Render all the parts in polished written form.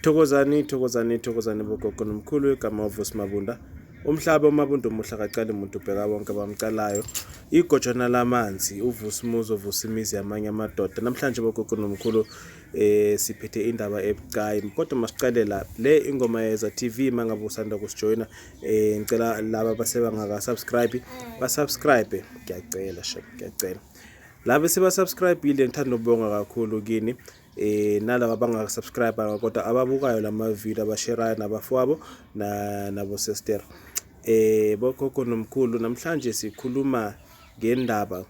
Thokozani bogogo nomkhulu igama Vusi Mabunda. Umhlaba uMabunda umuhla kacala umuntu ubheka bonke abamcalayo. Igojana lamanzi uvusi umuzo vusi imizi yamanye amadoda. Namhlanje bogogo nomkhulu siphethe indaba ebucayi. Kodwa masiqale la le ingoma yeza TV mangabe usanda kusijoyina ngicela laba basebangaka subscribe basubscribe ngiyacela. Laba sebasubscribe ile ngithanda ukubonga kakhulu kini. Nalabo abangaka subscribe kodwa ababukayo lama video abashare nabafowabo nabo sister bogogo nomkhulu. Namhlanje sikhuluma ngendaba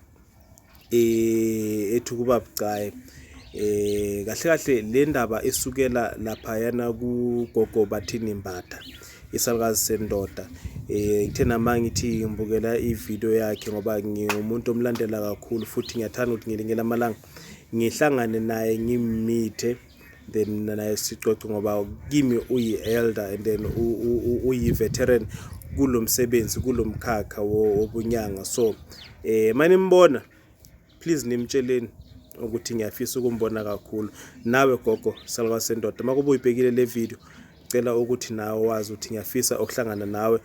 ethu kuba bucayi. Kahle le ndaba esukela lapha yana ku Gogo Bathini Mbatha isalukazi sendoda. Ngithena mangithi ngibukela ivideo yakhe ngoba ngingumuntu omlandela kakhulu futhi ngiyathanda ukuthi ngelinye lamalanga ngihlangane naye ngimithe then naye sicoce ngoba kimi uyi elder and then uyi veteran kulomsebenzi kulomkhakha wobunyanga. So manje nimbona please nimtsheleni ukuthi ngiyafisa ukumbona kakhulu. Nawe gogo salukazi sendoda makuba uyibhekile le video cela ukuthi nawe wazi ukuthi ngiyafisa ukuhlangana nawe.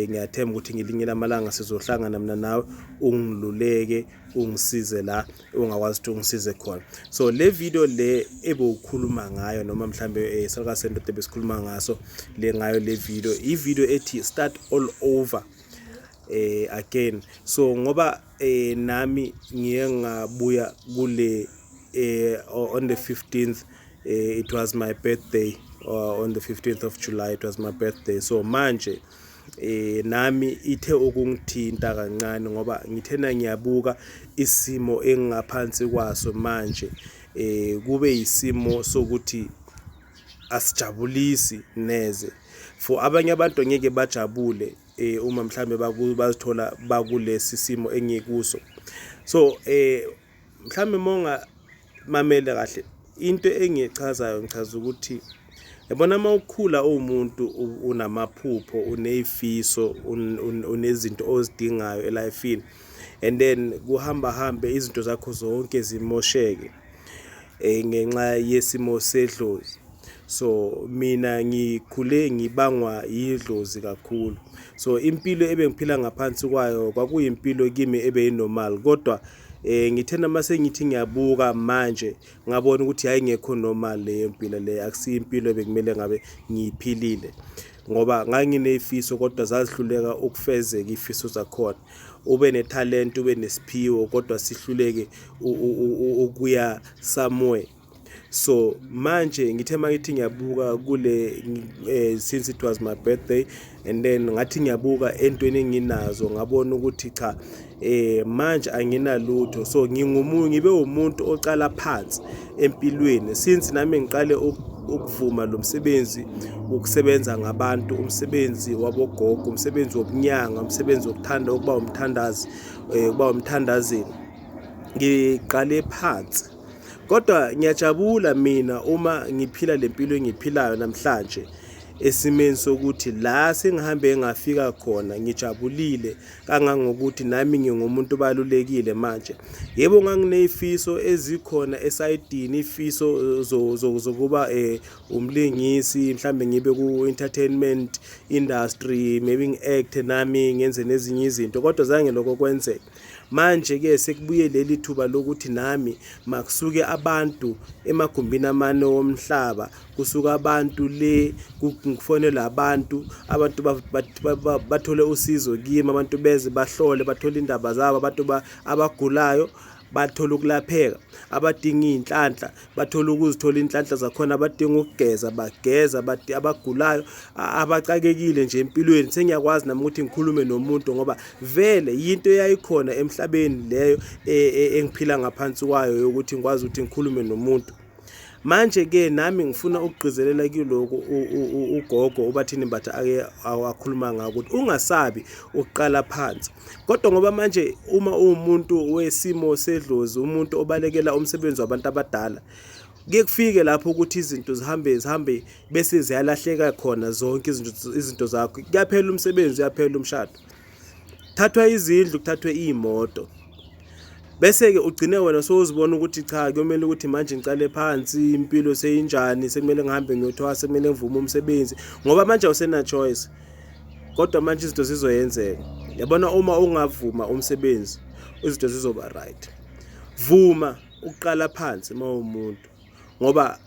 Ngiyathemba ukuthi ngelinye lamalanga sizohlangana mina nawe ungiluleke ungisize la ungakwazi ukuthi ungisize khona. So le video le ebowukhuluma ngayo noma mhlambe salukazi sendoda besikhuluma ngaso le ngayo le video i-video ethi start all over again. So ngoba nami ngiye ngabuya kule on the 15th it was my birthday. On the 15th of July it was my birthday. So manje nami ithe ukungithinta kancane ngoba ngithena ngiyabuka isimo engaphansi kwaso manje kube isimo sokuthi asijabulisi neze. For abanye abantu ngeke bajabule uma mhlambe bazithola bakulesi simo engikuso. So mhlambe monga mamele kahle into engichazayo ngichaza ukuthi yabona mawukhula umuntu unamaphupho unezifiso unezinto ozidingayo elifeini and then kuhamba izinto zakho zonke zimosheke ngenxa yesimo sedlozi. So mina ngikhule ngibangwa idlozi kakhulu. So impilo ebengiphila ngaphansi kwayo kwakuyimpilo kimi ebeyinormal kodwa ngithena mase ngithi ngiyabuka manje ngabona ukuthi hayi ngekho normal le mpilo le akusiyo impilo bekumele ngabe ngiyiphilile ngoba nganginezifiso kodwa zazihluleka ukufezeka izifiso zakhona. Ube netalent ube nesiphiwo kodwa sihluleke ukuya somewhere. So manje ngithe mangithi ngiyabuka kule since it was my birthday and then ngathi ngiyabuka entweni enginazo ngabona ukuthi cha manje anginalutho. So ngibe umuntu ocala phansi empilweni since nami ngiqale ukuvuma lo msebenzi ukusebenza ngabantu, umsebenzi wabogogo, umsebenzi wobunyanga, umsebenzi wokuthanda ukuba umthandazi ukuba umthandazeli ngiqale phansi. Kodwa ngiyajabula mina uma ngiphila lempilo engiphilayo namhlanje esimeni sokuthi la sengihambe ngafika khona ngijabulile kangangokuthi nami ngingumuntu obalulekile manje. Yebo nganginezifiso ezikhona esayidini, ifiso zokuba umlingisi mhlambe ngibe ku entertainment industry maybe ngiact nami ngenze nezinye izinto kodwa zange lokho kwenzeke. Manje ke sekubuye leli thuba lokuthi nami makusuke abantu emagumbini amane womhlaba kusuka abantu le ngifonela abantu bathole usizo kimi, abantu beze bahlole bathole indaba zabo, abantu abagulayo bathola ukulapheka, abadinga inhlanhla bathola ukuzithola inhlanhla zakhona, abadinga ukugeza bageza, abagulayo abacakekile nje empilweni. Sengiyakwazi nami ukuthi ngikhulume nomuntu ngoba vele into yayikhona emhlabeni leyo engiphila ngaphansi kwayo yokuthi ngikwazi ukuthi ngikhulume nomuntu. Manje ke nami ngifuna ukugqizelela kuloko ugogo uBathini Mbatha ake awakhuluma ngako ukuthi ungasabi ukuqala phansi. Kodwa ngoba manje uma umuntu wesimo sedlozi umuntu obalekela umsebenzi wabantu abadala kuye kufike lapho ukuthi izinto zihambe bese ziyalahleka khona zonke izinto zakho. Kuyaphela umsebenzi uyaphela umshado, thathwa izindlu kuthathwe imoto. bese ke ugcine wena sowuzibona ukuthi cha kumele ukuthi manje ngicale phansi impilo seyinjani sekumele ngihambe ngiyothwasa sekumele ngivume umsebenzi ngoba manje awusena choice kodwa manje izinto zizoyenzeka yabona uma ungavuma umsebenzi izinto zizoba right vuma uqala phansi mawumuntu ngoba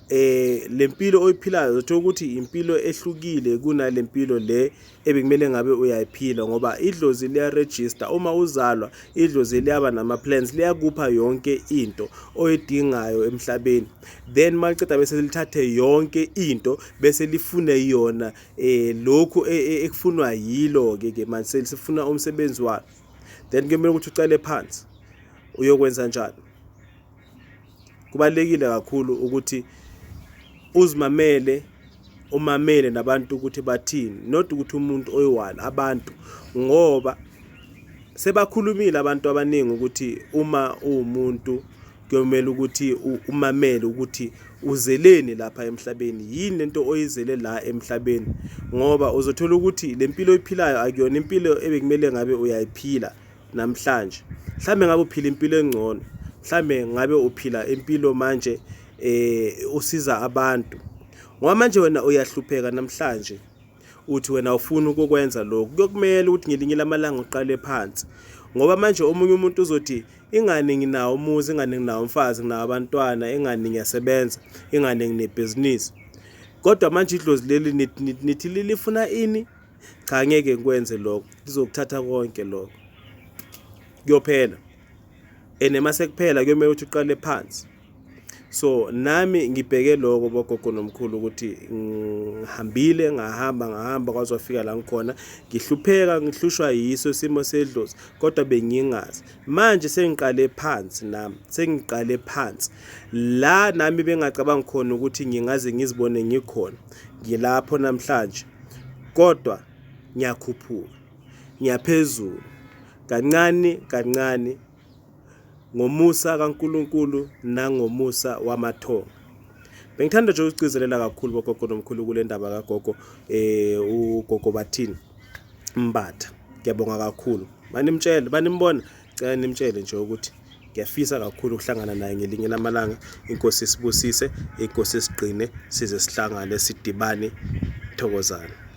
lempilo oyiphilayo uthola ukuthi impilo ehlukile kuna lempilo le ebekumele ngabe uyayiphila ngoba idlozi liya register uma uzalwa idlozi liyaba nama plans liyakupha yonke into oyidingayo emhlabeni then maliceda bese lithathe yonke into bese lifune yona lokhu ekufunwa yilo ke manje sifuna umsebenzi wakhe then kumele ukuthi ucale phansi uyokwenza njani. Kubalekile kakhulu ukuthi uzimamele umamele nabantu ukuthi bathini not ukuthi umuntu oyi-one abantu ngoba sebakhulumile abantu abaningi ukuthi uma umuntu kuyomela ukuthi umamele ukuthi uzeleni lapha emhlabeni yini lento oyizele la emhlabeni ngoba uzothola ukuthi lempilo oyiphilayo akuyona impilo ebekumele ngabe uyayiphila namhlanje mhlambe ngabe uphila impilo engcono mhlambe ngabe uphila impilo manje usiza abantu ngoba manje wena uyahlupheka namhlanje uthi wena ufuna ukukwenza lokho kuyokumela ukuthi ngelinye lamalanga uqale phansi ngoba manje omunye umuntu uzothi ingane nginawo umuzi ingane nginawo umfazi nginawo abantwana ingane ngiyasebenza ingane nginebhizinisi kodwa manje idlozi leli nithi lifuna ini cha ngeke ngikwenze lokho lizokuthatha konke lokho kuyophela mase kuphela kuyomela ukuthi uqale phansi so nami ngibheke lokho bogogo nomkhulu ukuthi ngihambile ngahamba kwaze wafika la ngikhona ngihlupheka ngihlushwa yiso isimo sedlozi kodwa bengingazi manje sengiqale phansi nami sengiqale phansi la nami bengacabanga khona ukuthi ngingaze ngizibone ngikhona ngilapho namhlanje kodwa ngiyakhuphuka ngiyaphezulu kancane ngomusa kaNkulunkulu nangomusa wamathonga. Bengithanda nje ukugcizelela kakhulu bogogo nomkhulu kule ndaba kagogo uGogo Bathini Mbatha. Ngiyabonga kakhulu. Banimbona cela nimtshele nje ukuthi ngiyafisa kakhulu ukuhlangana naye ngelinye lamalanga. Inkosi sibusise, inkosi sigcine size sihlangane sidibane thokozana.